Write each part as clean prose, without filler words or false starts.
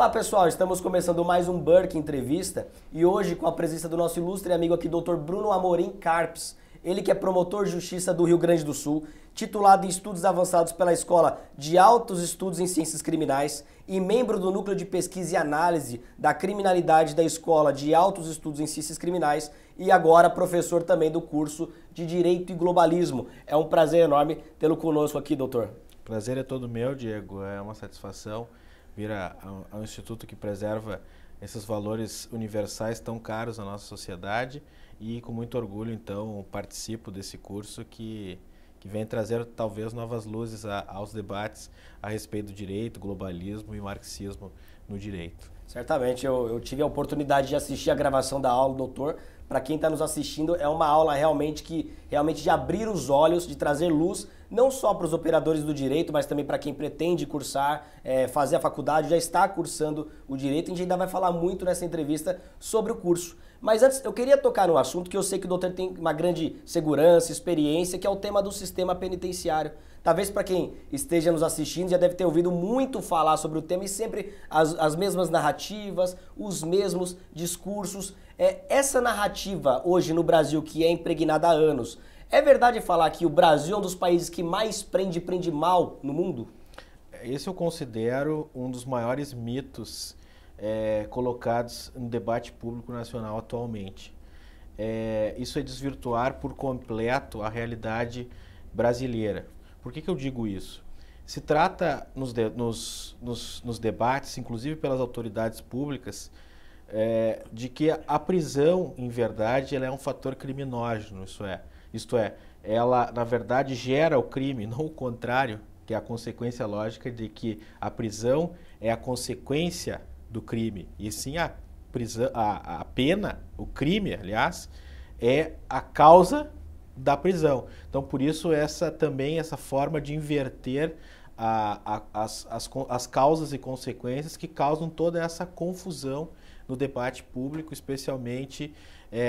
Olá pessoal, estamos começando mais um Burke Entrevista e hoje com a presença do nosso ilustre amigo aqui, Dr. Bruno Amorim Carpes. Ele que é promotor de justiça do Rio Grande do Sul, titulado em estudos avançados pela Escola de Altos Estudos em Ciências Criminais e membro do Núcleo de Pesquisa e Análise da Criminalidade da Escola de Altos Estudos em Ciências Criminais e agora professor também do curso de Direito e Globalismo. É um prazer enorme tê-lo conosco aqui, doutor. Prazer é todo meu, Diego. É uma satisfação vir ao instituto que preserva esses valores universais tão caros à nossa sociedade e com muito orgulho, então, participo desse curso que vem trazer talvez novas luzes aos debates a respeito do direito, globalismo e marxismo no direito. Certamente, eu tive a oportunidade de assistir a gravação da aula, doutor. Para quem está nos assistindo, é uma aula realmente de abrir os olhos, de trazer luz, não só para os operadores do direito, mas também para quem pretende cursar, fazer a faculdade, já está cursando o direito. A gente ainda vai falar muito nessa entrevista sobre o curso. Mas antes, eu queria tocar no assunto que eu sei que o doutor tem uma grande segurança, experiência, que é o tema do sistema penitenciário. Talvez para quem esteja nos assistindo já deve ter ouvido muito falar sobre o tema e sempre as mesmas narrativas, os mesmos discursos. Essa narrativa hoje no Brasil, que é impregnada há anos, é verdade falar que o Brasil é um dos países que mais prende mal no mundo? Esse eu considero um dos maiores mitos colocados no debate público nacional atualmente. Isso é desvirtuar por completo a realidade brasileira. Por que eu digo isso? Se trata nos debates, inclusive pelas autoridades públicas, de que a prisão, em verdade, ela é um fator criminógeno, isto é, ela, na verdade, gera o crime, não o contrário, que é a consequência lógica de que a prisão é a consequência do crime, e sim a pena, o crime, aliás, é a causa da prisão. Então, por isso, essa forma de inverter as causas e consequências que causam toda essa confusão no debate público, especialmente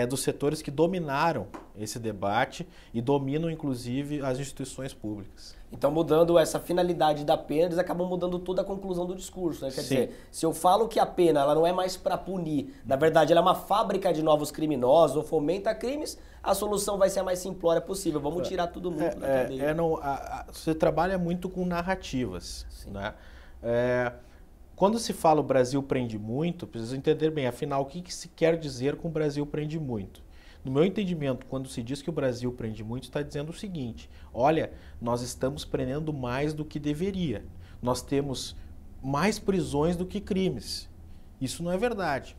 dos setores que dominaram esse debate e dominam, inclusive, as instituições públicas. Então, mudando essa finalidade da pena, eles acabam mudando toda a conclusão do discurso, né? Quer dizer, se eu falo que a pena ela não é mais para punir, na verdade ela é uma fábrica de novos criminosos ou fomenta crimes, a solução vai ser a mais simplória possível. Vamos tirar todo mundo da cadeia. Você trabalha muito com narrativas, né? Quando se fala o Brasil prende muito, precisa entender bem, afinal, o que se quer dizer com o Brasil prende muito? No meu entendimento, quando se diz que o Brasil prende muito, está dizendo o seguinte: olha, nós estamos prendendo mais do que deveria. Nós temos mais prisões do que crimes. Isso não é verdade.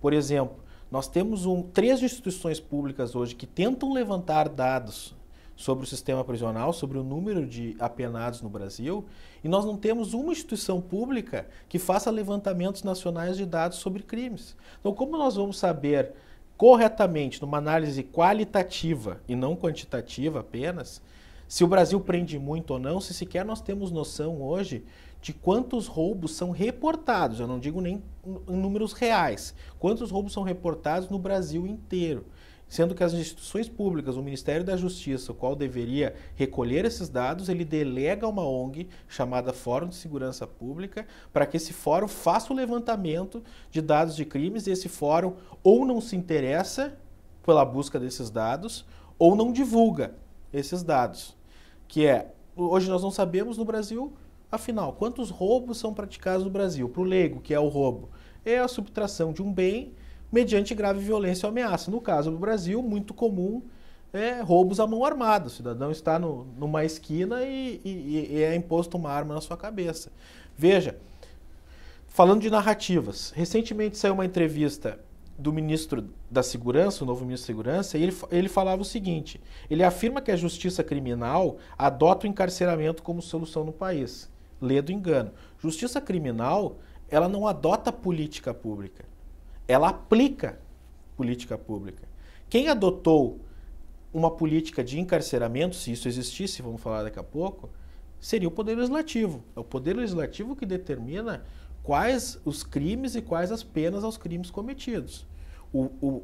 Por exemplo, nós temos 3 instituições públicas hoje que tentam levantar dados sobre o sistema prisional, sobre o número de apenados no Brasil, e nós não temos uma instituição pública que faça levantamentos nacionais de dados sobre crimes. Então, como nós vamos saber corretamente, numa análise qualitativa e não quantitativa apenas, se o Brasil prende muito ou não, se sequer nós temos noção hoje de quantos roubos são reportados, eu não digo nem em números reais, quantos roubos são reportados no Brasil inteiro, sendo que as instituições públicas, o Ministério da Justiça, o qual deveria recolher esses dados, ele delega a uma ONG chamada Fórum de Segurança Pública para que esse fórum faça o levantamento de dados de crimes e esse fórum ou não se interessa pela busca desses dados ou não divulga esses dados. Hoje nós não sabemos no Brasil, afinal, quantos roubos são praticados no Brasil. Para o leigo, que é o roubo? É a subtração de um bem mediante grave violência ou ameaça. No caso do Brasil, muito comum roubos à mão armada. O cidadão está numa esquina e é imposto uma arma na sua cabeça. Veja, falando de narrativas, recentemente saiu uma entrevista do ministro da Segurança, o novo ministro da Segurança, e ele falava o seguinte: ele afirma que a justiça criminal adota o encarceramento como solução no país. Lê do engano. Justiça criminal, ela não adota política pública. Ela aplica política pública. Quem adotou uma política de encarceramento, se isso existisse, vamos falar daqui a pouco, seria o Poder Legislativo. É o Poder Legislativo que determina quais os crimes e quais as penas aos crimes cometidos. O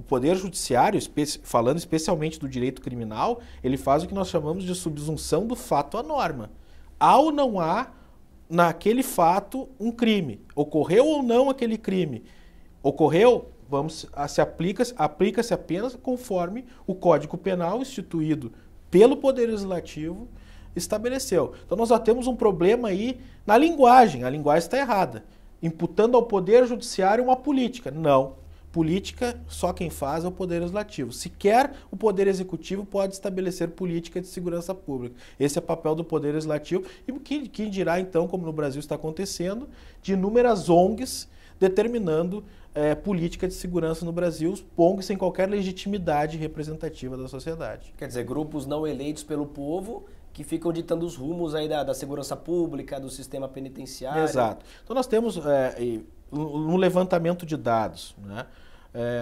Poder Judiciário, falando especialmente do direito criminal, ele faz o que nós chamamos de subsunção do fato à norma. Há ou não há naquele fato um crime. Ocorreu ou não aquele crime? Ocorreu, aplica-se apenas conforme o Código Penal instituído pelo Poder Legislativo estabeleceu. Então nós já temos um problema aí na linguagem. A linguagem está errada. Imputando ao Poder Judiciário uma política. Não. Política, só quem faz é o Poder Legislativo. Sequer o Poder Executivo pode estabelecer política de segurança pública. Esse é o papel do Poder Legislativo. E quem dirá, então, como no Brasil está acontecendo, de inúmeras ONGs determinando política de segurança no Brasil, ONGs sem qualquer legitimidade representativa da sociedade. Quer dizer, grupos não eleitos pelo povo que ficam ditando os rumos aí da segurança pública, do sistema penitenciário. Exato. Então nós temos um levantamento de dados, né?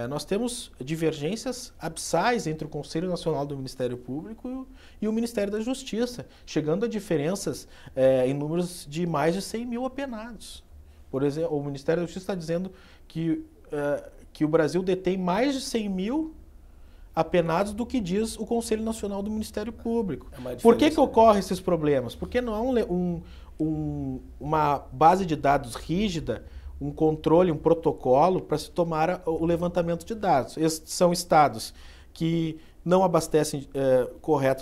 Nós temos divergências abissais entre o Conselho Nacional do Ministério Público e o Ministério da Justiça, chegando a diferenças em números de mais de 100 mil apenados. Por exemplo, o Ministério da Justiça está dizendo que o Brasil detém mais de 100 mil apenados do que diz o Conselho Nacional do Ministério Público. Por que ocorrem esses problemas? Porque não há uma base de dados rígida, um controle, um protocolo para se tomar o levantamento de dados. Esses são estados que não abastecem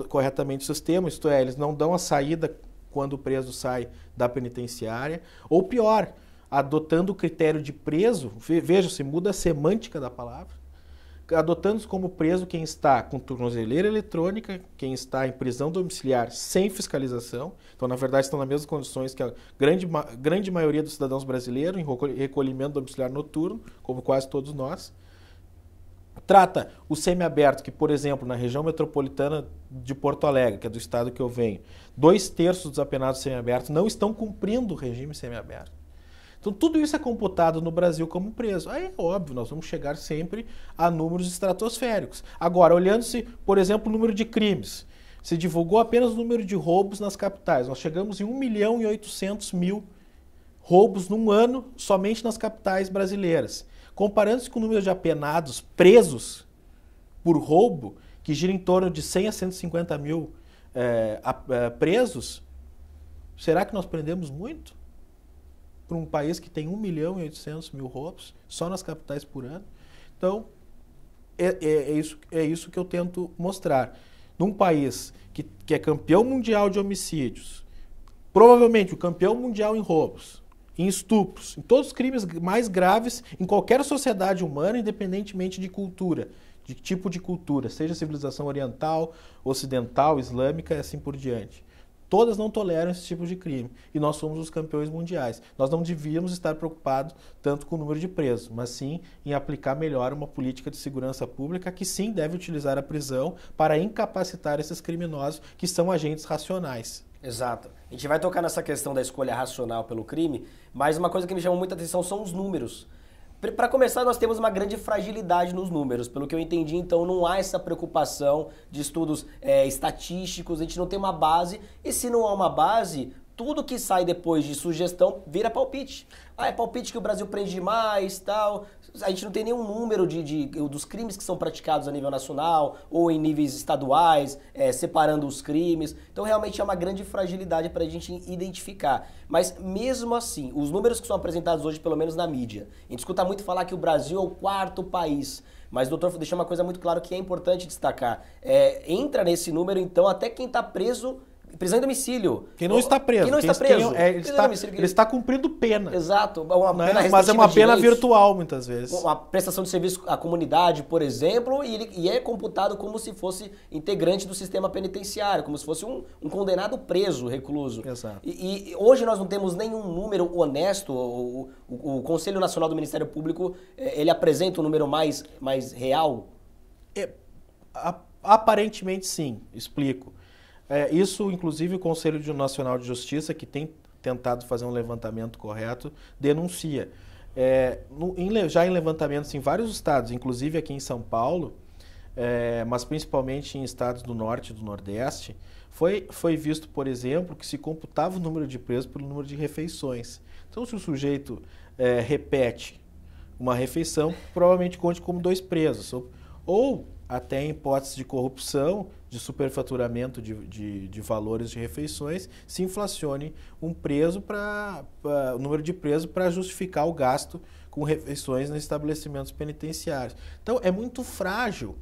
corretamente o sistema, isto é, eles não dão a saída quando o preso sai da penitenciária, ou pior, adotando o critério de preso, veja, se muda a semântica da palavra, adotando como preso quem está com tornozeleira eletrônica, quem está em prisão domiciliar sem fiscalização. Então, na verdade, estão nas mesmas condições que a grande maioria dos cidadãos brasileiros, em recolhimento domiciliar noturno, como quase todos nós. Trata o semiaberto, que, por exemplo, na região metropolitana de Porto Alegre, que é do estado que eu venho, 2/3 dos apenados semiabertos não estão cumprindo o regime semiaberto. Então, tudo isso é computado no Brasil como preso. Aí é óbvio, nós vamos chegar sempre a números estratosféricos. Agora, olhando-se, por exemplo, o número de crimes. Se divulgou apenas o número de roubos nas capitais. Nós chegamos em 1.800.000 roubos num ano somente nas capitais brasileiras. Comparando-se com o número de apenados presos por roubo, que gira em torno de 100 a 150 mil presos, será que nós prendemos muito? Para um país que tem 1.800.000 roubos só nas capitais por ano. Então, é isso que eu tento mostrar. Num país que é campeão mundial de homicídios, provavelmente o campeão mundial em roubos, em estupros, em todos os crimes mais graves em qualquer sociedade humana, independentemente de cultura, de tipo de cultura, seja civilização oriental, ocidental, islâmica e assim por diante. Todas não toleram esse tipo de crime. E nós somos os campeões mundiais. Nós não devíamos estar preocupados tanto com o número de presos, mas sim em aplicar melhor uma política de segurança pública que sim deve utilizar a prisão para incapacitar esses criminosos que são agentes racionais. Exato. A gente vai tocar nessa questão da escolha racional pelo crime, mas uma coisa que me chamou muita atenção são os números. Para começar, nós temos uma grande fragilidade nos números. Pelo que eu entendi, então, não há essa preocupação de estudos estatísticos, a gente não tem uma base. E se não há uma base, tudo que sai depois de sugestão vira palpite. É palpite que o Brasil prende demais, tal. A gente não tem nenhum número dos crimes que são praticados a nível nacional ou em níveis estaduais, separando os crimes. Então, realmente é uma grande fragilidade para a gente identificar. Mas, mesmo assim, os números que são apresentados hoje, pelo menos na mídia, a gente escuta muito falar que o Brasil é o 4º país. Mas, doutor, deixou uma coisa muito clara que é importante destacar. Entra nesse número, então, até quem está preso... Prisão em domicílio. Quem não está preso. Quem não está preso. Ele está cumprindo pena. Exato. Uma pena mas é uma pena virtual, muitas vezes. Uma prestação de serviço à comunidade, por exemplo, e é computado como se fosse integrante do sistema penitenciário, como se fosse um condenado preso, recluso. Exato. E hoje nós não temos nenhum número honesto. O Conselho Nacional do Ministério Público, ele apresenta um número mais real? Aparentemente sim, explico. Isso, inclusive, o Conselho Nacional de Justiça, que tem tentado fazer um levantamento correto, denuncia. Já em levantamentos em vários estados, inclusive aqui em São Paulo, mas principalmente em estados do Norte e do Nordeste, foi visto, por exemplo, que se computava o número de presos pelo número de refeições. Então, se o sujeito repete uma refeição, provavelmente conte como 2 presos. Ou, até em hipótese de corrupção, de superfaturamento de valores de refeições, se inflacione um preso o número de presos para justificar o gasto com refeições nos estabelecimentos penitenciários. Então, é muito frágil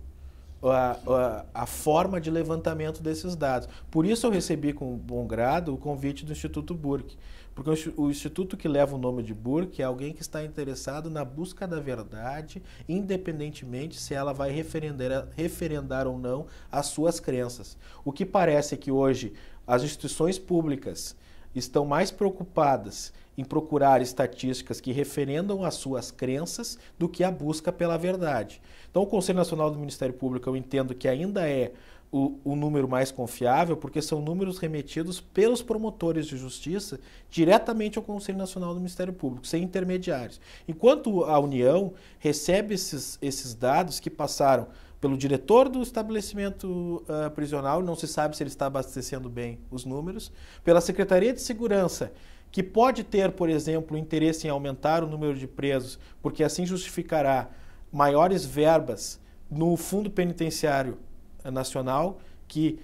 a forma de levantamento desses dados. Por isso eu recebi com bom grado o convite do Instituto Burke, porque o instituto que leva o nome de Burke é alguém que está interessado na busca da verdade, independentemente se ela vai referendar ou não as suas crenças. O que parece que hoje as instituições públicas estão mais preocupadas em procurar estatísticas que referendam as suas crenças do que a busca pela verdade. Então, o Conselho Nacional do Ministério Público, eu entendo que ainda é o número mais confiável, porque são números remetidos pelos promotores de justiça diretamente ao Conselho Nacional do Ministério Público, sem intermediários. Enquanto a União recebe esses dados que passaram pelo diretor do estabelecimento prisional, não se sabe se ele está abastecendo bem os números, pela Secretaria de Segurança, que pode ter, por exemplo, interesse em aumentar o número de presos, porque assim justificará maiores verbas no Fundo Penitenciário Nacional, que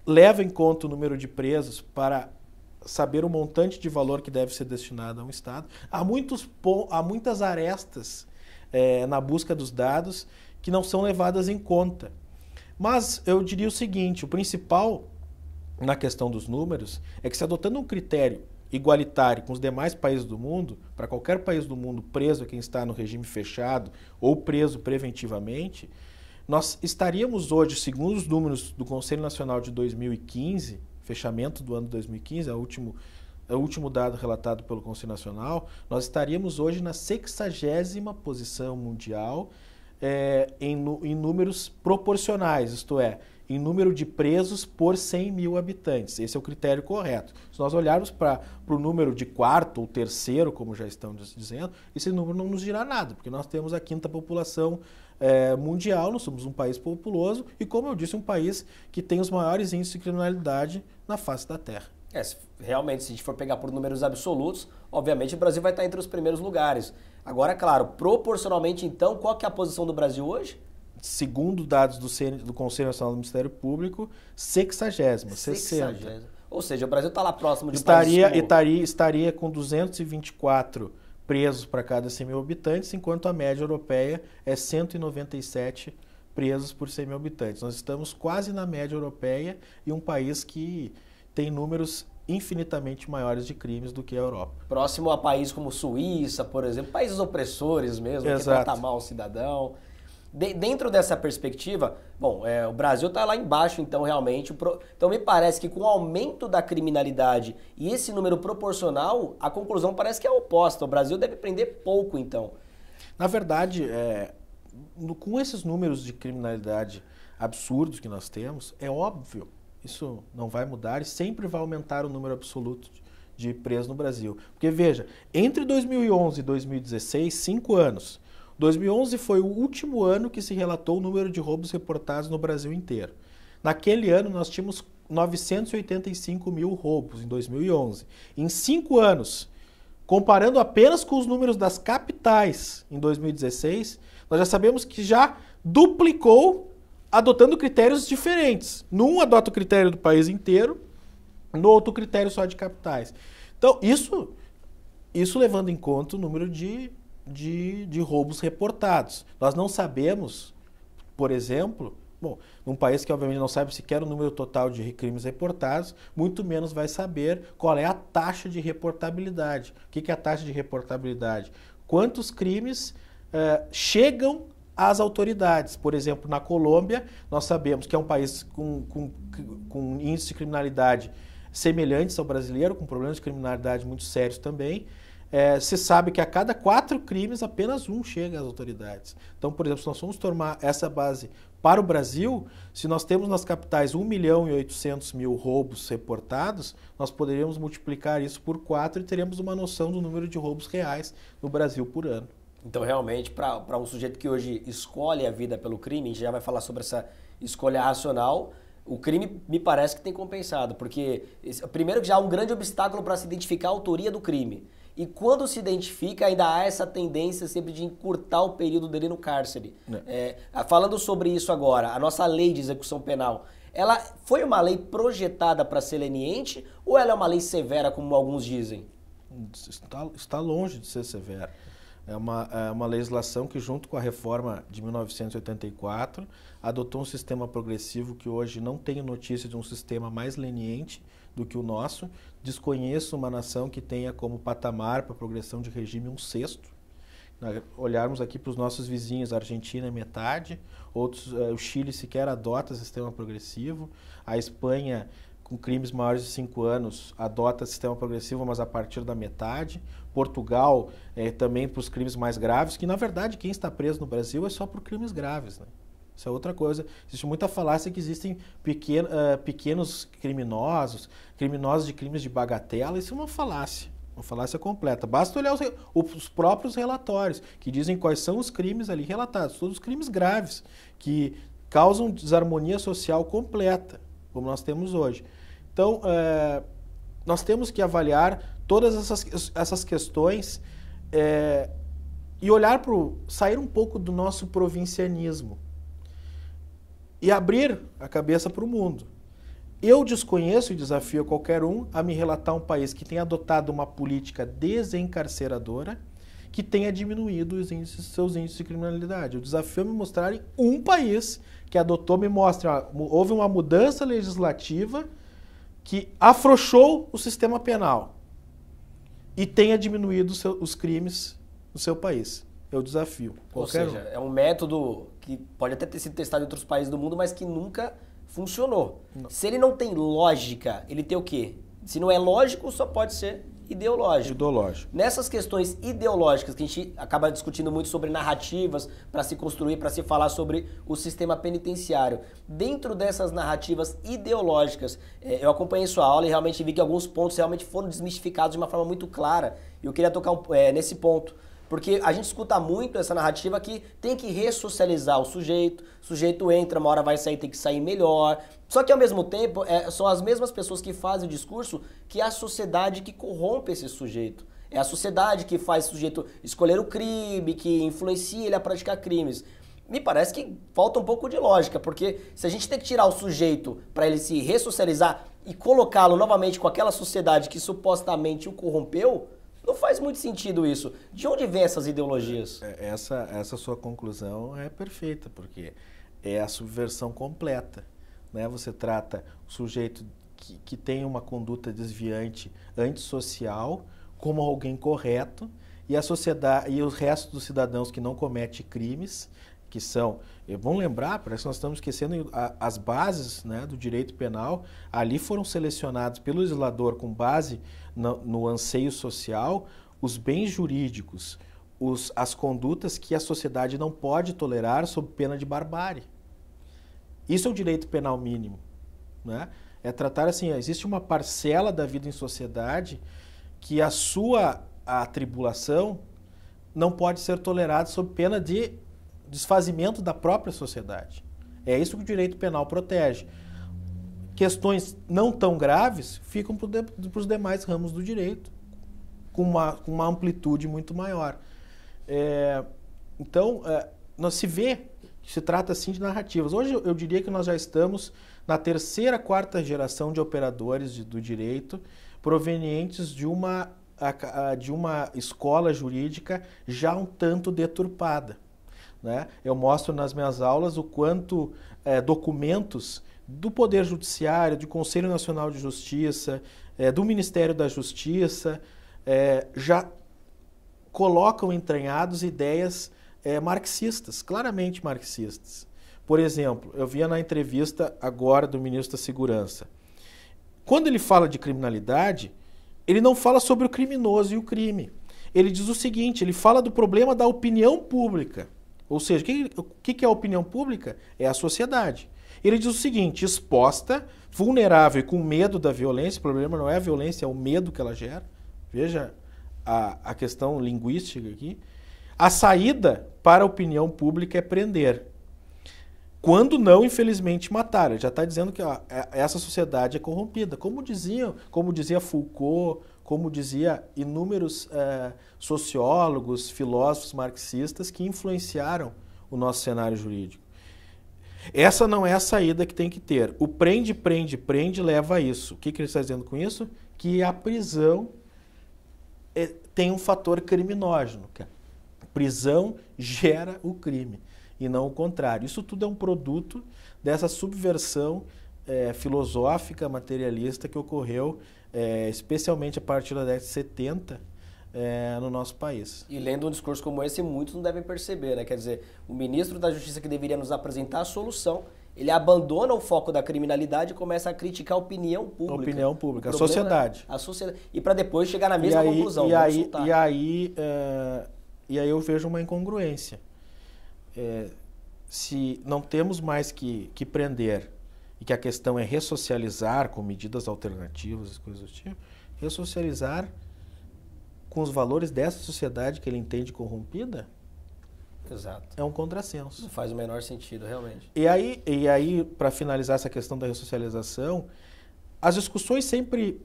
leva em conta o número de presos para saber o montante de valor que deve ser destinado a um Estado. Há muitas arestas na busca dos dados que não são levadas em conta. Mas eu diria o seguinte, o principal na questão dos números é que, se adotando um critério igualitário com os demais países do mundo, para qualquer país do mundo preso quem está no regime fechado ou preso preventivamente, nós estaríamos hoje, segundo os números do Conselho Nacional de 2015, fechamento do ano 2015, é o último dado relatado pelo Conselho Nacional, nós estaríamos hoje na 60ª posição mundial em números proporcionais, isto é, em número de presos por 100 mil habitantes. Esse é o critério correto. Se nós olharmos para o número de quarto ou terceiro, como já estão dizendo, esse número não nos dirá nada, porque nós temos a 5ª população mundial, nós somos um país populoso e, como eu disse, um país que tem os maiores índices de criminalidade na face da Terra. Realmente, se a gente for pegar por números absolutos, obviamente o Brasil vai estar entre os primeiros lugares. Agora, claro, proporcionalmente, então, qual que é a posição do Brasil hoje? Segundo dados do Conselho Nacional do Ministério Público, 60ª, 60. Ou seja, o Brasil está lá próximo de estaria com 224 presos para cada 100 mil habitantes, enquanto a média europeia é 197 presos por 100 mil habitantes. Nós estamos quase na média europeia e um país que tem números infinitamente maiores de crimes do que a Europa. Próximo a países como Suíça, por exemplo, países opressores mesmo, Exato. Que trata mal o cidadão. Dentro dessa perspectiva, o Brasil está lá embaixo, então, realmente. Então, me parece que com o aumento da criminalidade e esse número proporcional, a conclusão parece que é oposta. O Brasil deve prender pouco, então. Na verdade, com esses números de criminalidade absurdos que nós temos, é óbvio, isso não vai mudar e sempre vai aumentar o número absoluto de presos no Brasil. Porque, veja, entre 2011 e 2016, 5 anos, 2011 foi o último ano que se relatou o número de roubos reportados no Brasil inteiro. Naquele ano, nós tínhamos 985 mil roubos, em 2011. Em 5 anos, comparando apenas com os números das capitais, em 2016, nós já sabemos que já duplicou, adotando critérios diferentes. Num adota o critério do país inteiro, no outro critério só de capitais. Então, isso levando em conta o número de roubos reportados. Nós não sabemos, por exemplo, num país que obviamente não sabe sequer o número total de crimes reportados, muito menos vai saber qual é a taxa de reportabilidade. O que é a taxa de reportabilidade? Quantos crimes chegam às autoridades? Por exemplo, na Colômbia, nós sabemos que é um país com índice de criminalidade semelhantes ao brasileiro, com problemas de criminalidade muito sérios também. Se sabe que a cada 4 crimes, apenas um chega às autoridades. Então, por exemplo, se nós formos tomar essa base para o Brasil, se nós temos nas capitais 1.800.000 roubos reportados, nós poderíamos multiplicar isso por 4 e teríamos uma noção do número de roubos reais no Brasil por ano. Então, realmente, para um sujeito que hoje escolhe a vida pelo crime, a gente já vai falar sobre essa escolha racional, o crime me parece que tem compensado, porque primeiro que já há um grande obstáculo para se identificar a autoria do crime. e quando se identifica, ainda há essa tendência sempre de encurtar o período dele no cárcere. Falando sobre isso agora, a nossa lei de execução penal, ela foi uma lei projetada para ser leniente ou ela é uma lei severa, como alguns dizem? Está longe de ser severa. É uma legislação que, junto com a reforma de 1984, adotou um sistema progressivo que hoje não tenho notícia de um sistema mais leniente do que o nosso. Desconheço uma nação que tenha como patamar para progressão de regime um sexto. Olharmos aqui para os nossos vizinhos, a Argentina é metade, o Chile sequer adota sistema progressivo, a Espanha, com crimes maiores de 5 anos, adota sistema progressivo, mas a partir da metade. Portugal, também para os crimes mais graves, que na verdade quem está preso no Brasil é só por crimes graves, né? Isso é outra coisa. Existe muita falácia que existem pequenos criminosos de crimes de bagatela. Isso é uma falácia completa. Basta olhar os próprios relatórios, que dizem quais são os crimes ali relatados, todos os crimes graves, que causam desarmonia social completa, como nós temos hoje. Então, nós temos que avaliar todas essas questões e sair um pouco do nosso provincianismo e abrir a cabeça para o mundo. Eu desconheço e desafio qualquer um a me relatar um país que tenha adotado uma política desencarceradora que tenha diminuído seus índices de criminalidade. Eu desafio a me mostrarem um país que adotou, me mostre, houve uma mudança legislativa que afrouxou o sistema penal e tenha diminuído os crimes no seu país. Eu desafio. Ou seja, é um método que pode até ter sido testado em outros países do mundo, mas que nunca funcionou. Não. Se ele não tem lógica, ele tem o quê? Se não é lógico, só pode ser ideológico. Nessas questões ideológicas, que a gente acaba discutindo muito sobre narrativas para se construir, para se falar sobre o sistema penitenciário. Dentro dessas narrativas ideológicas, eu acompanhei sua aula e realmente vi que alguns pontos realmente foram desmistificados de uma forma muito clara. E eu queria tocar nesse ponto. Porque a gente escuta muito essa narrativa que tem que ressocializar o sujeito entra, uma hora vai sair, tem que sair melhor. Só que ao mesmo tempo, são as mesmas pessoas que fazem o discurso que é a sociedade que corrompe esse sujeito. É a sociedade que faz o sujeito escolher o crime, que influencia ele a praticar crimes. Me parece que falta um pouco de lógica, porque se a gente tem que tirar o sujeito para ele se ressocializar e colocá-lo novamente com aquela sociedade que supostamente o corrompeu, não faz muito sentido isso. De onde vem essas ideologias? Essa sua conclusão é perfeita, porque é a subversão completa, né? Você trata o sujeito que tem uma conduta desviante antissocial como alguém correto e a sociedade e o resto dos cidadãos que não comete crimes, que são... Vamos lembrar, parece que nós estamos esquecendo as bases, né, do direito penal. Ali foram selecionados pelo legislador com base no anseio social, os bens jurídicos, as condutas que a sociedade não pode tolerar sob pena de barbárie. Isso é o direito penal mínimo, né? É tratar assim, existe uma parcela da vida em sociedade que a sua atribulação não pode ser tolerada sob pena de desfazimento da própria sociedade. É isso que o direito penal protege. Questões não tão graves ficam para os demais ramos do direito, com uma amplitude muito maior. Então, se vê que se trata assim de narrativas. Hoje eu diria que nós já estamos na terceira, quarta geração de operadores do direito provenientes de uma escola jurídica já um tanto deturpada, né? Eu mostro nas minhas aulas o quanto documentos do Poder Judiciário, do Conselho Nacional de Justiça, do Ministério da Justiça, já colocam entranhados ideias marxistas, claramente marxistas. Por exemplo, eu via na entrevista agora do ministro da Segurança. Quando ele fala de criminalidade, ele não fala sobre o criminoso e o crime. Ele diz o seguinte, ele fala do problema da opinião pública. Ou seja, o que é a opinião pública? É a sociedade. Ele diz o seguinte, exposta, vulnerável e com medo da violência, o problema não é a violência, é o medo que ela gera. Veja a questão linguística aqui. A saída para a opinião pública é prender. Quando não, infelizmente, matar. Ele já está dizendo que essa sociedade é corrompida. Como dizia Foucault, como dizia, inúmeros sociólogos, filósofos marxistas que influenciaram o nosso cenário jurídico. Essa não é a saída que tem que ter. O prende, prende, prende leva a isso. O que ele está dizendo com isso? Que a prisão tem um fator criminógeno. Que a prisão gera o crime e não o contrário. Isso tudo é um produto dessa subversão filosófica, materialista que ocorreu especialmente a partir da década de 70 no nosso país. E lendo um discurso como esse, muitos não devem perceber, né? Quer dizer, o ministro da Justiça que deveria nos apresentar a solução, ele abandona o foco da criminalidade e começa a criticar a opinião pública. A opinião pública, a sociedade. A sociedade. E para depois chegar na mesma conclusão. E aí eu vejo uma incongruência. Se não temos mais que prender e que a questão é ressocializar com medidas alternativas, coisas do tipo, ressocializar com os valores dessa sociedade que ele entende corrompida, exato, é um contrassenso. Não faz o menor sentido, realmente. E aí para finalizar essa questão da ressocialização, as discussões sempre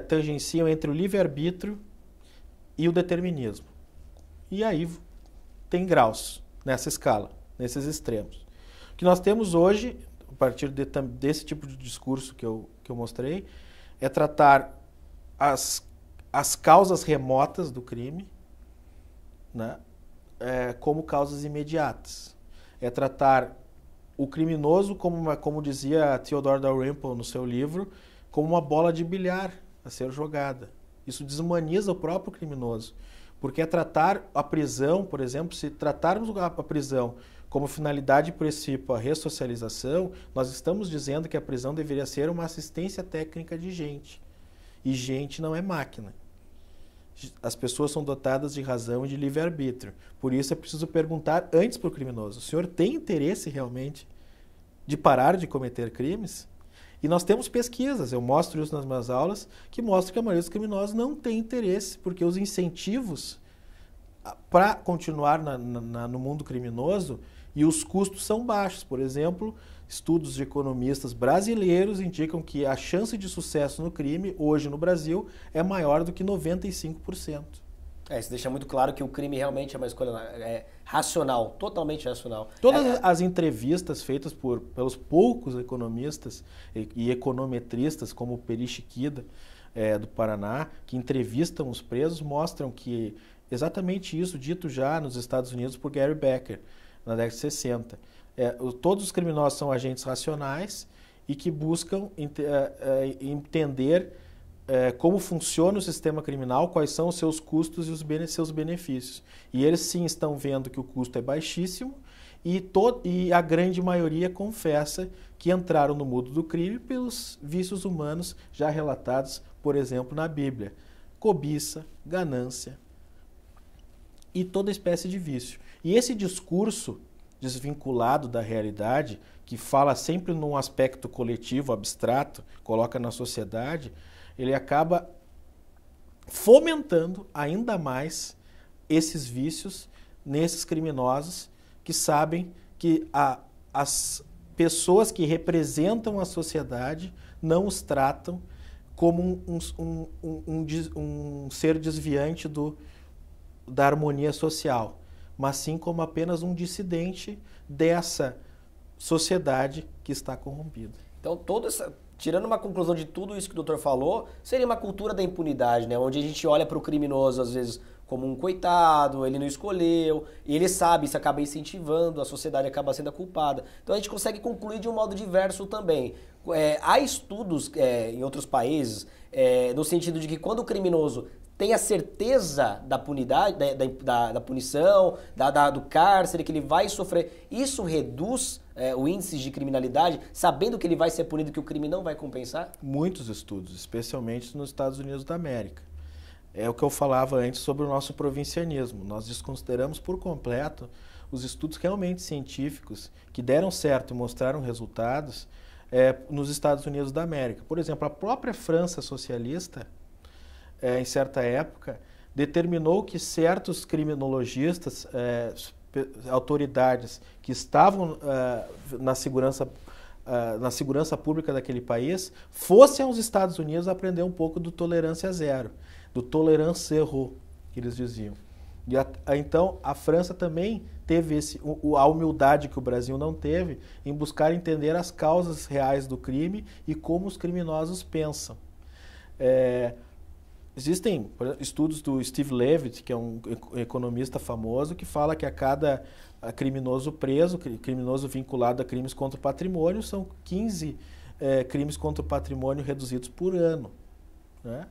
tangenciam entre o livre-arbítrio e o determinismo. E aí tem graus nessa escala, nesses extremos. O que nós temos hoje, a partir desse tipo de discurso que eu mostrei, é tratar as causas remotas do crime, né, como causas imediatas. É tratar o criminoso como dizia Theodore Dalrymple no seu livro, como uma bola de bilhar a ser jogada. Isso desumaniza o próprio criminoso, porque é tratar a prisão, por exemplo, se tratarmos a prisão como finalidade e princípio a ressocialização, nós estamos dizendo que a prisão deveria ser uma assistência técnica de gente. E gente não é máquina. As pessoas são dotadas de razão e de livre-arbítrio. Por isso é preciso perguntar antes para o criminoso: o senhor tem interesse realmente de parar de cometer crimes? E nós temos pesquisas, eu mostro isso nas minhas aulas, que mostram que a maioria dos criminosos não tem interesse, porque os incentivos para continuar no mundo criminoso e os custos são baixos. Por exemplo, estudos de economistas brasileiros indicam que a chance de sucesso no crime, hoje no Brasil, é maior do que 95%. Isso deixa muito claro que o crime realmente é uma escolha racional, totalmente racional. Todas as entrevistas feitas pelos poucos economistas e econometristas, como o Peri Chiquida, do Paraná, que entrevistam os presos, mostram que exatamente isso, dito já nos Estados Unidos por Gary Becker, na década de 60. Todos os criminosos são agentes racionais e que buscam entender como funciona o sistema criminal, quais são os seus custos e os seus benefícios. E eles sim estão vendo que o custo é baixíssimo e a grande maioria confessa que entraram no mundo do crime pelos vícios humanos já relatados, por exemplo, na Bíblia. Cobiça, ganância e toda espécie de vício. E esse discurso desvinculado da realidade, que fala sempre num aspecto coletivo, abstrato, coloca na sociedade, ele acaba fomentando ainda mais esses vícios nesses criminosos que sabem que as pessoas que representam a sociedade não os tratam como um ser desviante da harmonia social, mas sim como apenas um dissidente dessa sociedade que está corrompida. Então, tirando uma conclusão de tudo isso que o doutor falou, seria uma cultura da impunidade, né? Onde a gente olha para o criminoso, às vezes, como um coitado, ele não escolheu, e ele sabe, isso acaba incentivando, a sociedade acaba sendo a culpada. Então, a gente consegue concluir de um modo diverso também. Há estudos em outros países, no sentido de que quando o criminoso tem a certeza da punidade, da punição, do cárcere, que ele vai sofrer. Isso reduz o índice de criminalidade, sabendo que ele vai ser punido, que o crime não vai compensar? Muitos estudos, especialmente nos Estados Unidos da América. É o que eu falava antes sobre o nosso provincianismo. Nós desconsideramos por completo os estudos realmente científicos que deram certo e mostraram resultados nos Estados Unidos da América. Por exemplo, a própria França socialista, em certa época, determinou que certos criminologistas, autoridades que estavam na segurança na segurança pública daquele país, fossem aos Estados Unidos aprender um pouco do tolerância zero, do tolerance zero, que eles diziam. E então, a França também teve a humildade que o Brasil não teve em buscar entender as causas reais do crime e como os criminosos pensam. Existem estudos do Steve Levitt, que é um economista famoso, que fala que a cada criminoso preso, criminoso vinculado a crimes contra o patrimônio, são 15 crimes contra o patrimônio reduzidos por ano. Né?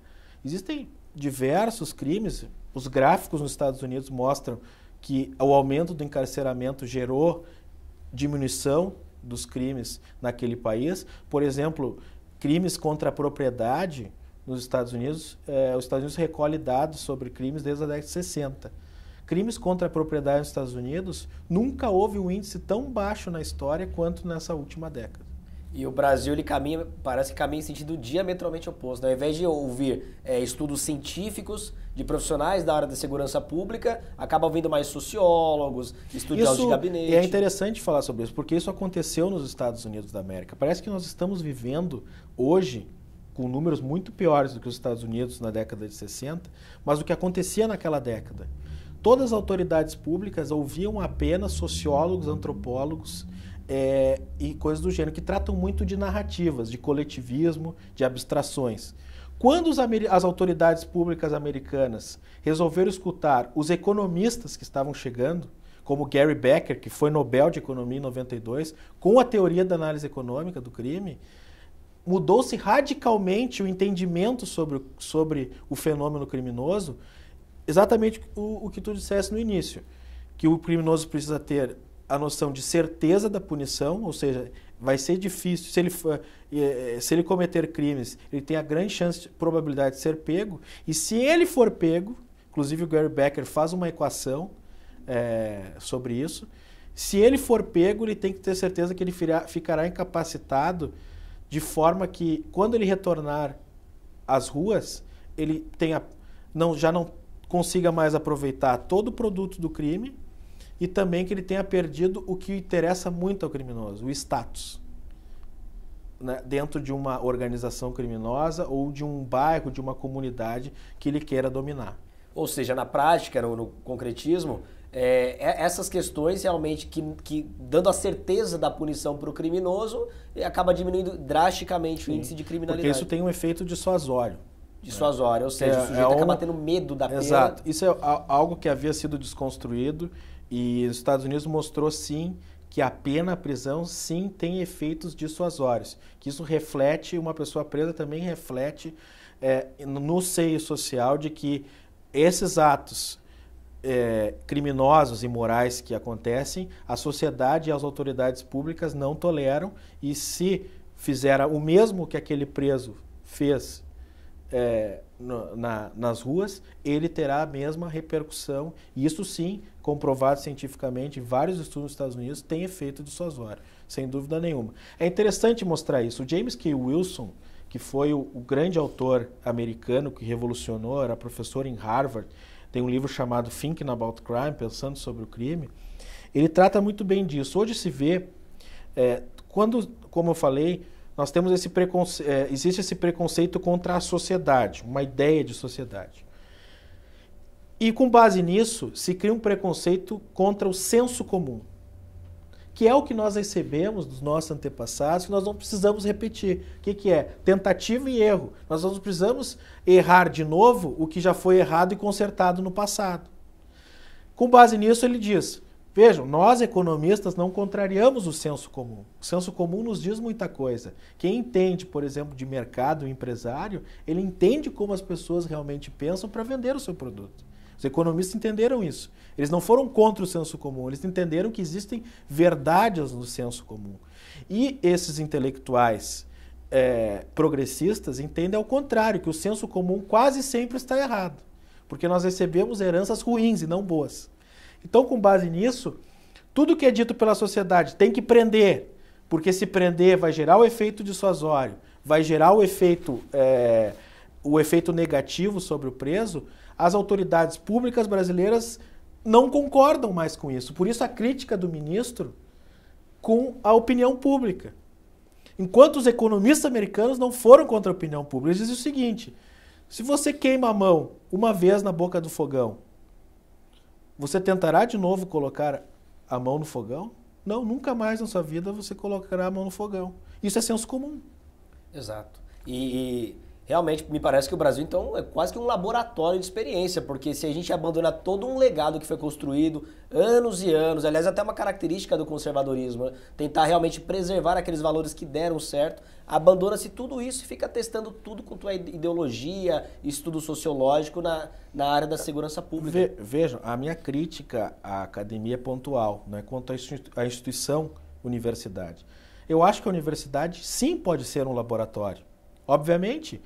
Existem diversos crimes. Os gráficos nos Estados Unidos mostram que o aumento do encarceramento gerou diminuição dos crimes naquele país. Por exemplo, crimes contra a propriedade nos Estados Unidos, os Estados Unidos recolhe dados sobre crimes desde a década de 60. Crimes contra a propriedade nos Estados Unidos, nunca houve um índice tão baixo na história quanto nessa última década. E o Brasil, ele parece que caminha em sentido diametralmente oposto. Ao invés de ouvir estudos científicos de profissionais da área da segurança pública, acaba ouvindo mais sociólogos, estudiosos de gabinete. E é interessante falar sobre isso, porque isso aconteceu nos Estados Unidos da América. Parece que nós estamos vivendo hoje com números muito piores do que os Estados Unidos na década de 60, mas o que acontecia naquela década. Todas as autoridades públicas ouviam apenas sociólogos, antropólogos, e coisas do gênero, que tratam muito de narrativas, de coletivismo, de abstrações. Quando as autoridades públicas americanas resolveram escutar os economistas que estavam chegando, como Gary Becker, que foi Nobel de Economia em 92, com a teoria da análise econômica do crime, mudou-se radicalmente o entendimento sobre o fenômeno criminoso, exatamente o que tu disseste no início, que o criminoso precisa ter a noção de certeza da punição, ou seja, vai ser difícil, se ele cometer crimes, ele tem a grande chance, probabilidade de ser pego, e se ele for pego, inclusive o Gary Becker faz uma equação sobre isso, se ele for pego, ele tem que ter certeza que ele ficará incapacitado, de forma que, quando ele retornar às ruas, ele já não consiga mais aproveitar todo o produto do crime, e também que ele tenha perdido o que interessa muito ao criminoso, o status, né, dentro de uma organização criminosa ou de um bairro, de uma comunidade que ele queira dominar. Ou seja, na prática, no concretismo, essas questões realmente que dando a certeza da punição para o criminoso, acaba diminuindo drasticamente o índice de criminalidade. Porque isso tem um efeito dissuasório. Dissuasório, ou seja, o sujeito acaba tendo medo da pena. Exato. Isso é algo que havia sido desconstruído. E os Estados Unidos mostrou, sim, que a pena, a prisão, sim, tem efeitos dissuasórios. Que isso reflete, uma pessoa presa também reflete no seio social de que esses atos criminosos e morais que acontecem, a sociedade e as autoridades públicas não toleram, e se fizer o mesmo que aquele preso fez nas ruas, ele terá a mesma repercussão. E isso sim, comprovado cientificamente, em vários estudos nos Estados Unidos, tem efeito dissuasório, sem dúvida nenhuma. É interessante mostrar isso. O James K. Wilson, que foi o grande autor americano que revolucionou, era professor em Harvard, tem um livro chamado Thinking About Crime, Pensando sobre o Crime, ele trata muito bem disso. Hoje se vê, como eu falei, nós temos existe esse preconceito contra a sociedade, uma ideia de sociedade. E com base nisso, se cria um preconceito contra o senso comum, que é o que nós recebemos dos nossos antepassados, que nós não precisamos repetir. O que é? Tentativa e erro. Nós não precisamos errar de novo o que já foi errado e consertado no passado. Com base nisso, ele diz: vejam, nós economistas não contrariamos o senso comum. O senso comum nos diz muita coisa. Quem entende, por exemplo, de mercado, o empresário, ele entende como as pessoas realmente pensam para vender o seu produto. Os economistas entenderam isso. Eles não foram contra o senso comum, eles entenderam que existem verdades no senso comum. E esses intelectuais progressistas entendem ao contrário, que o senso comum quase sempre está errado, porque nós recebemos heranças ruins e não boas. Então, com base nisso, tudo que é dito pela sociedade tem que prender, porque se prender vai gerar o efeito dissuasório, vai gerar o efeito negativo sobre o preso. As autoridades públicas brasileiras não concordam mais com isso. Por isso a crítica do ministro com a opinião pública. Enquanto os economistas americanos não foram contra a opinião pública. Eles dizem o seguinte: se você queima a mão uma vez na boca do fogão, você tentará de novo colocar a mão no fogão? Não, nunca mais na sua vida você colocará a mão no fogão. Isso é senso comum. Exato. E realmente me parece que o Brasil, então, é quase que um laboratório de experiência, porque se a gente abandonar todo um legado que foi construído anos e anos, aliás, até uma característica do conservadorismo, né? Tentar realmente preservar aqueles valores que deram certo, abandona-se tudo isso e fica testando tudo com tua ideologia, estudo sociológico na área da segurança pública. Vejam, a minha crítica à academia é pontual, não é quanto à instituição universidade. Eu acho que a universidade sim pode ser um laboratório. Obviamente,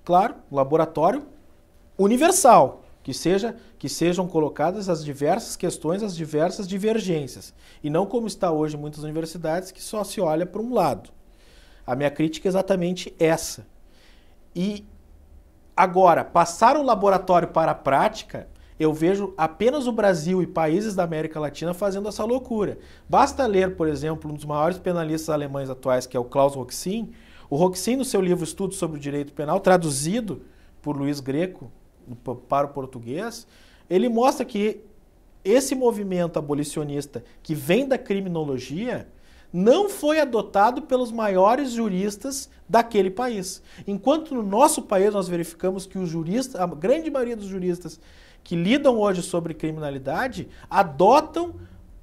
claro, um laboratório universal, que sejam colocadas as diversas questões, as diversas divergências. E não como está hoje em muitas universidades, que só se olha para um lado. A minha crítica é exatamente essa. E agora, passar o laboratório para a prática, eu vejo apenas o Brasil e países da América Latina fazendo essa loucura. Basta ler, por exemplo, um dos maiores penalistas alemães atuais, que é o Klaus Roxin. O Roxin, no seu livro Estudos sobre o Direito Penal, traduzido por Luiz Greco para o português, ele mostra que esse movimento abolicionista que vem da criminologia não foi adotado pelos maiores juristas daquele país. Enquanto no nosso país nós verificamos que os juristas, a grande maioria dos juristas que lidam hoje sobre criminalidade, adotam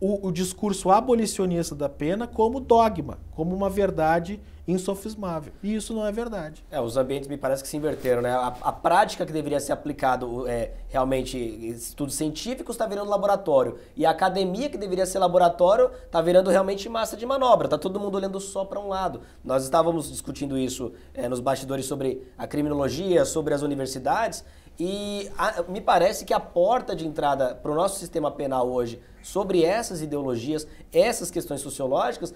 o discurso abolicionista da pena como dogma, como uma verdade insofismável. E isso não é verdade. Os ambientes me parece que se inverteram, né? A prática que deveria ser aplicado realmente estudos científicos está virando laboratório. E a academia que deveria ser laboratório está virando realmente massa de manobra. Está todo mundo olhando só para um lado. Nós estávamos discutindo isso nos bastidores sobre a criminologia, sobre as universidades. E me parece que a porta de entrada para o nosso sistema penal hoje sobre essas ideologias, essas questões sociológicas,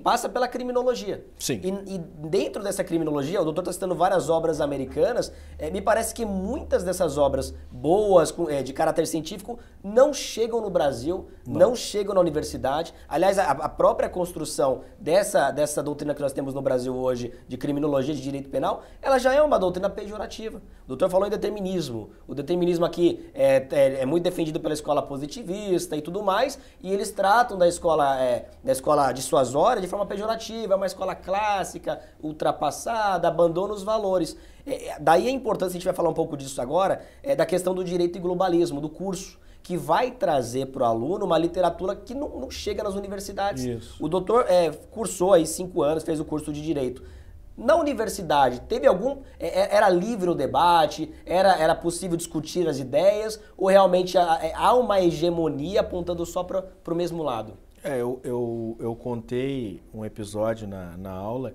passa pela criminologia. Sim. E dentro dessa criminologia, o doutor está citando várias obras americanas, me parece que muitas dessas obras boas, de caráter científico, não chegam no Brasil, não chegam na universidade. Aliás, a própria construção dessa doutrina que nós temos no Brasil hoje, de criminologia, de direito penal, ela já é uma doutrina pejorativa. O doutor falou em determinismo. O determinismo aqui é muito defendido pela escola positivista e tudo mais, e eles tratam da escola dissuasória de forma pejorativa, é uma escola clássica, ultrapassada, abandona os valores. Daí a importância, a gente vai falar um pouco disso agora, da questão do direito e globalismo, do curso, que vai trazer para o aluno uma literatura que não chega nas universidades. Isso. O doutor cursou aí 5 anos, fez o curso de Direito. Na universidade, teve era livre o debate, era possível discutir as ideias, ou realmente há uma hegemonia apontando só para o mesmo lado? Eu contei um episódio na aula,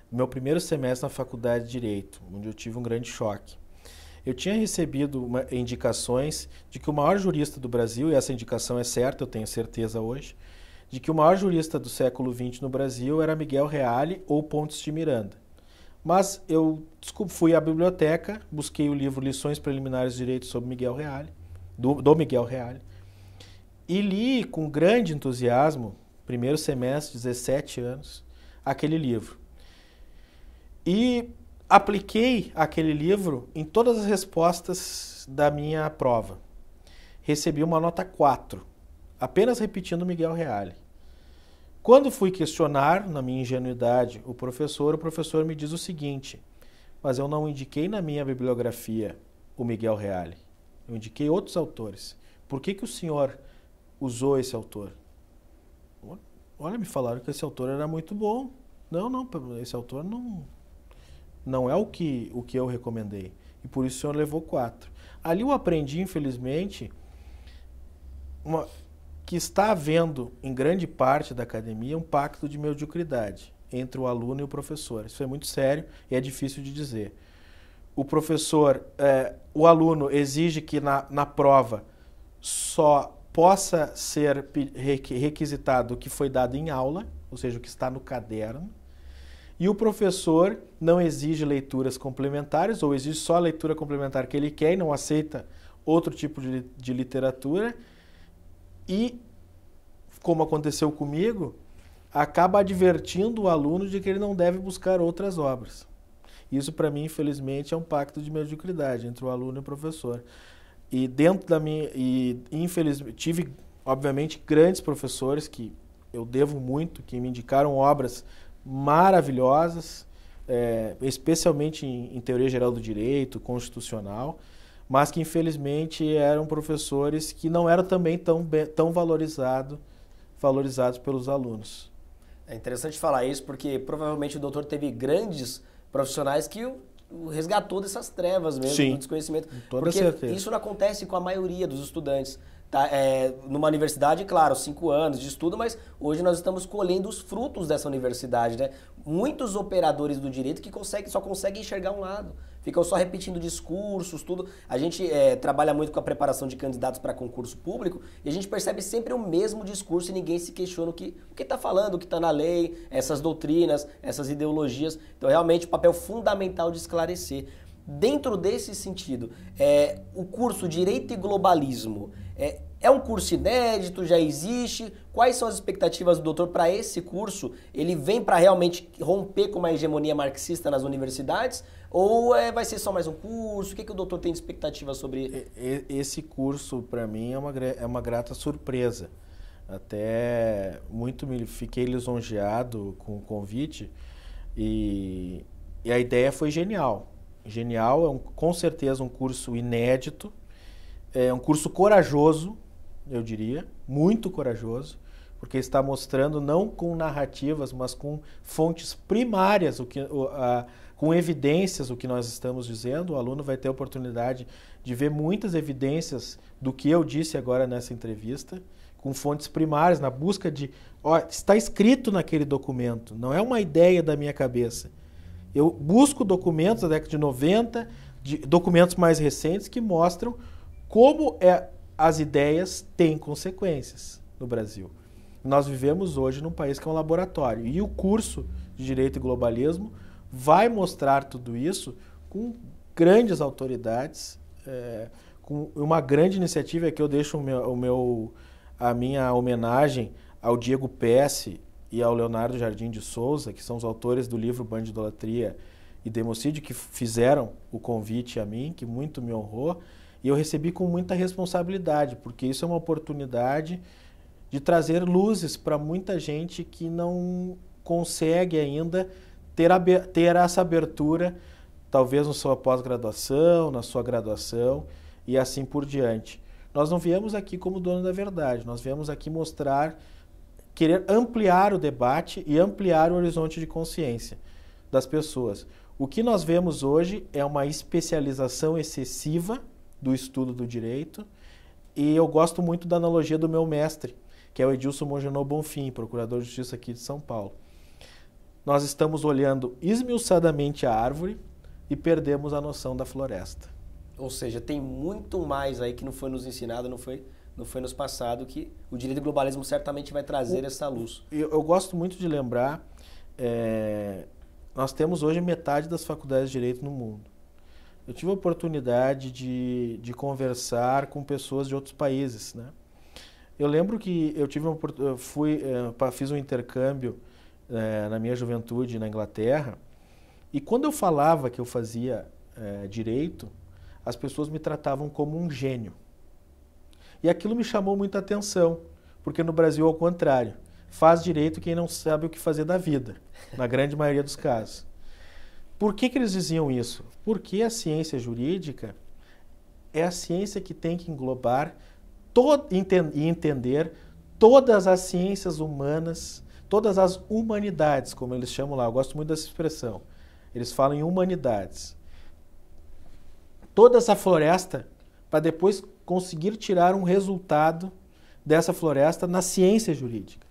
no meu primeiro semestre na faculdade de Direito, onde eu tive um grande choque. Eu tinha recebido indicações de que o maior jurista do Brasil, e essa indicação é certa, eu tenho certeza hoje, de que o maior jurista do século XX no Brasil era Miguel Reale ou Pontes de Miranda. Mas eu fui à biblioteca, busquei o livro Lições Preliminares de Direito sobre Miguel Reale, do Miguel Reale, e li com grande entusiasmo, primeiro semestre, 17 anos, aquele livro. E apliquei aquele livro em todas as respostas da minha prova. Recebi uma nota 4, apenas repetindo Miguel Reale. Quando fui questionar, na minha ingenuidade, o professor me diz o seguinte: mas eu não indiquei na minha bibliografia o Miguel Reale. Eu indiquei outros autores. Por que o senhor usou esse autor? Olha, me falaram que esse autor era muito bom. Não, esse autor não é o que eu recomendei. E por isso o senhor levou 4. Ali eu aprendi, infelizmente, que está havendo, em grande parte da academia, um pacto de mediocridade entre o aluno e o professor. Isso é muito sério e é difícil de dizer. O aluno exige que na prova só possa ser requisitado o que foi dado em aula, ou seja, o que está no caderno, e o professor não exige leituras complementares, ou exige só a leitura complementar que ele quer e não aceita outro tipo de literatura. E, como aconteceu comigo, acaba advertindo o aluno de que ele não deve buscar outras obras. Isso, para mim, infelizmente, é um pacto de mediocridade entre o aluno e o professor. E dentro da minha... E, infelizmente, tive, obviamente, grandes professores que eu devo muito, que me indicaram obras maravilhosas, especialmente em Teoria Geral do Direito, Constitucional, mas que, infelizmente, eram professores que não eram também tão valorizados pelos alunos. É interessante falar isso, porque provavelmente o doutor teve grandes profissionais que o resgatou dessas trevas mesmo, Sim, do desconhecimento. com toda porque certeza. isso não acontece com a maioria dos estudantes. Tá? Numa universidade, claro, 5 anos de estudo, mas hoje nós estamos colhendo os frutos dessa universidade, né? Muitos operadores do direito que só conseguem enxergar um lado, ficam só repetindo discursos, tudo. A gente trabalha muito com a preparação de candidatos para concurso público e a gente percebe sempre o mesmo discurso e ninguém se questiona o que está falando, o que está na lei, essas doutrinas, essas ideologias. Então, realmente, o papel fundamental de esclarecer. Dentro desse sentido, o curso Direito e Globalismo é um curso inédito, já existe? Quais são as expectativas do doutor para esse curso? Ele vem para realmente romper com uma hegemonia marxista nas universidades? Ou vai ser só mais um curso? O que o doutor tem de expectativa sobre? Esse curso, para mim, é uma grata surpresa. Até fiquei lisonjeado com o convite e a ideia foi genial. Genial, com certeza um curso inédito, é um curso corajoso, eu diria, muito corajoso, porque está mostrando não com narrativas, mas com fontes primárias, com evidências o que nós estamos dizendo. O aluno vai ter a oportunidade de ver muitas evidências do que eu disse agora nessa entrevista, com fontes primárias, na busca de... está escrito naquele documento, não é uma ideia da minha cabeça. Eu busco documentos da década de 90, documentos mais recentes que mostram como as ideias têm consequências no Brasil. Nós vivemos hoje num país que é um laboratório e o curso de Direito e Globalismo vai mostrar tudo isso com grandes autoridades, com uma grande iniciativa. Aqui eu deixo a minha homenagem ao Diego Pesce e ao Leonardo Jardim de Souza, que são os autores do livro Bandidolatria e Democídio, que fizeram o convite a mim, que muito me honrou, e eu recebi com muita responsabilidade, porque isso é uma oportunidade de trazer luzes para muita gente que não consegue ainda ter essa abertura, talvez na sua pós-graduação, na sua graduação e assim por diante. Nós não viemos aqui como dono da verdade, nós viemos aqui querer ampliar o debate e ampliar o horizonte de consciência das pessoas. O que nós vemos hoje é uma especialização excessiva do estudo do direito, e eu gosto muito da analogia do meu mestre, que é o Edilson Mongenor Bonfim, procurador de justiça aqui de São Paulo. Nós estamos olhando esmiuçadamente a árvore e perdemos a noção da floresta. Ou seja, tem muito mais aí que não foi nos ensinado, não foi nos passado, que o direito do globalismo certamente vai trazer essa luz. Eu gosto muito de lembrar, nós temos hoje metade das faculdades de direito no mundo. Eu tive a oportunidade de conversar com pessoas de outros países, né? Eu lembro que fiz um intercâmbio na minha juventude na Inglaterra, e quando eu falava que eu fazia direito, as pessoas me tratavam como um gênio. E aquilo me chamou muita atenção, porque no Brasil, ao contrário, faz direito quem não sabe o que fazer da vida, na grande maioria dos casos. Por que eles diziam isso? Porque a ciência jurídica é a ciência que tem que englobar e entender todas as ciências humanas, todas as humanidades, como eles chamam lá. Eu gosto muito dessa expressão. Eles falam em humanidades. Toda essa floresta, para depois conseguir tirar um resultado dessa floresta na ciência jurídica.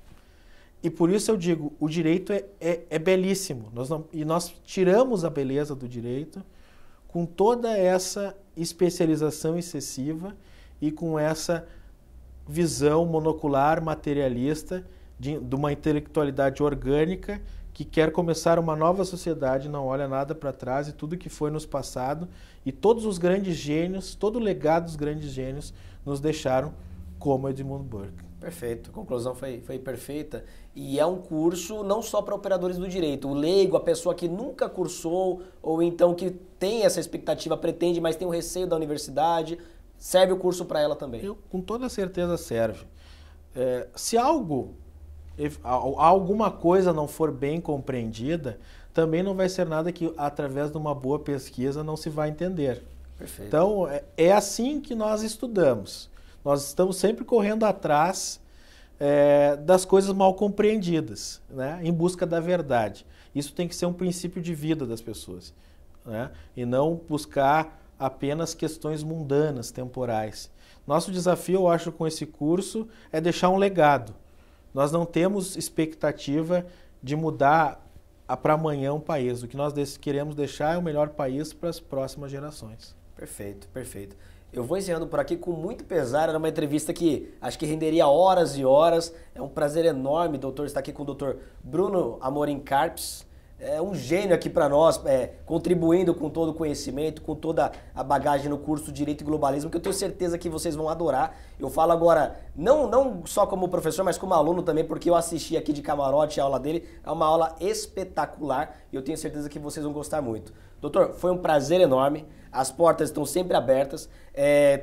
E por isso eu digo, o direito é belíssimo. Nós tiramos a beleza do direito com toda essa especialização excessiva e com essa visão monocular, materialista, de uma intelectualidade orgânica que quer começar uma nova sociedade, não olha nada para trás, e tudo que foi nos passado, e todos os grandes gênios, todo o legado dos grandes gênios nos deixaram como Edmund Burke. Perfeito, a conclusão foi perfeita. E é um curso não só para operadores do direito, o leigo, a pessoa que nunca cursou, ou então que tem essa expectativa, pretende, mas tem o receio da universidade, serve o curso para ela também. Com toda certeza serve. Se alguma coisa não for bem compreendida, também não vai ser nada que através de uma boa pesquisa não se vai entender. Perfeito. Então, é assim que nós estudamos. Nós estamos sempre correndo atrás das coisas mal compreendidas, né? Em busca da verdade. Isso tem que ser um princípio de vida das pessoas, né? E não buscar apenas questões mundanas, temporais. Nosso desafio, eu acho, com esse curso é deixar um legado. Nós não temos expectativa de mudar para amanhã um país. O que nós queremos deixar é o melhor país para as próximas gerações. Perfeito, perfeito. Eu vou encerrando por aqui com muito pesar, era uma entrevista que acho que renderia horas e horas. É um prazer enorme, doutor, estar aqui com o doutor Bruno Amorim Carpes. É um gênio aqui para nós, contribuindo com todo o conhecimento, com toda a bagagem no curso Direito e Globalismo, que eu tenho certeza que vocês vão adorar. Eu falo agora, não só como professor, mas como aluno também, porque eu assisti aqui de camarote a aula dele. É uma aula espetacular e eu tenho certeza que vocês vão gostar muito. Doutor, foi um prazer enorme. As portas estão sempre abertas.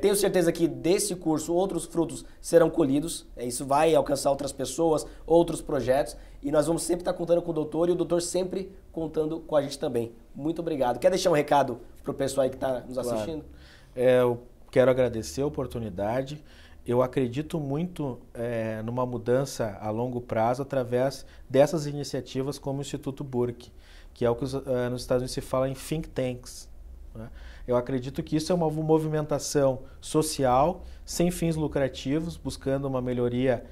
Tenho certeza que desse curso outros frutos serão colhidos. Isso vai alcançar outras pessoas, outros projetos. E nós vamos sempre estar contando com o doutor e o doutor sempre contando com a gente também. Muito obrigado. Quer deixar um recado para o pessoal aí que está nos assistindo? Eu quero agradecer a oportunidade. Eu acredito muito numa mudança a longo prazo através dessas iniciativas como o Instituto Burke, que é o que nos Estados Unidos se fala em think tanks, né? Eu acredito que isso é uma movimentação social, sem fins lucrativos, buscando uma melhoria,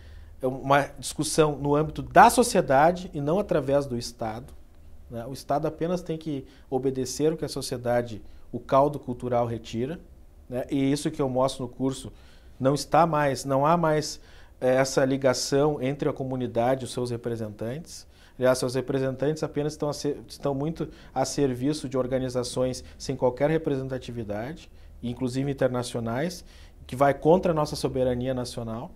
uma discussão no âmbito da sociedade e não através do Estado, né? O Estado apenas tem que obedecer o que a sociedade, o caldo cultural retira, né? E isso que eu mostro no curso, não há mais essa ligação entre a comunidade e os seus representantes. Aliás, seus representantes apenas estão muito a serviço de organizações sem qualquer representatividade, inclusive internacionais, que vai contra a nossa soberania nacional.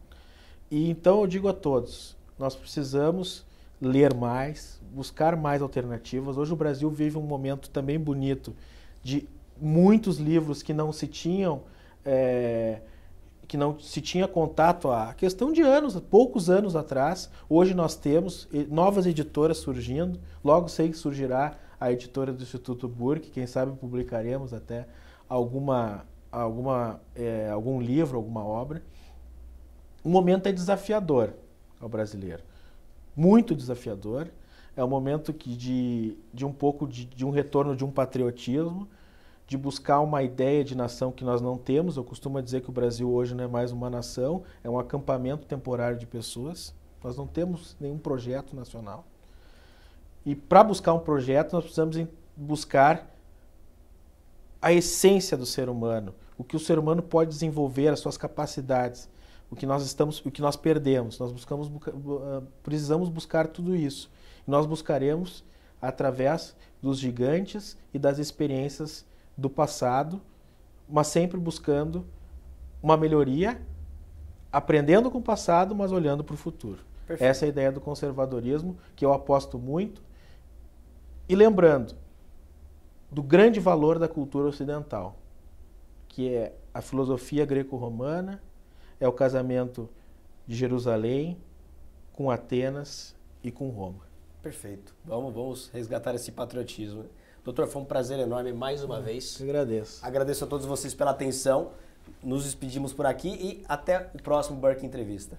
E então eu digo a todos, nós precisamos ler mais, buscar mais alternativas. Hoje o Brasil vive um momento também bonito de muitos livros que não se tinha contato há questão de anos, poucos anos atrás. Hoje nós temos novas editoras surgindo, logo sei que surgirá a editora do Instituto Burke, quem sabe publicaremos até algum livro, alguma obra. O momento é desafiador ao brasileiro, muito desafiador. É um momento de um pouco de um retorno de um patriotismo, de buscar uma ideia de nação que nós não temos. Eu costumo dizer que o Brasil hoje não é mais uma nação, é um acampamento temporário de pessoas. Nós não temos nenhum projeto nacional. E para buscar um projeto, nós precisamos buscar a essência do ser humano, o que o ser humano pode desenvolver, as suas capacidades, o que nós perdemos. Nós precisamos buscar tudo isso. E nós buscaremos através dos gigantes e das experiências do passado, mas sempre buscando uma melhoria, aprendendo com o passado, mas olhando para o futuro. Perfeito. Essa é a ideia do conservadorismo, que eu aposto muito. E lembrando do grande valor da cultura ocidental, que é a filosofia greco-romana, é o casamento de Jerusalém com Atenas e com Roma. Perfeito. Vamos resgatar esse patriotismo. Doutor, foi um prazer enorme mais uma vez. Eu agradeço. Agradeço a todos vocês pela atenção. Nos despedimos por aqui e até o próximo Burke Entrevista.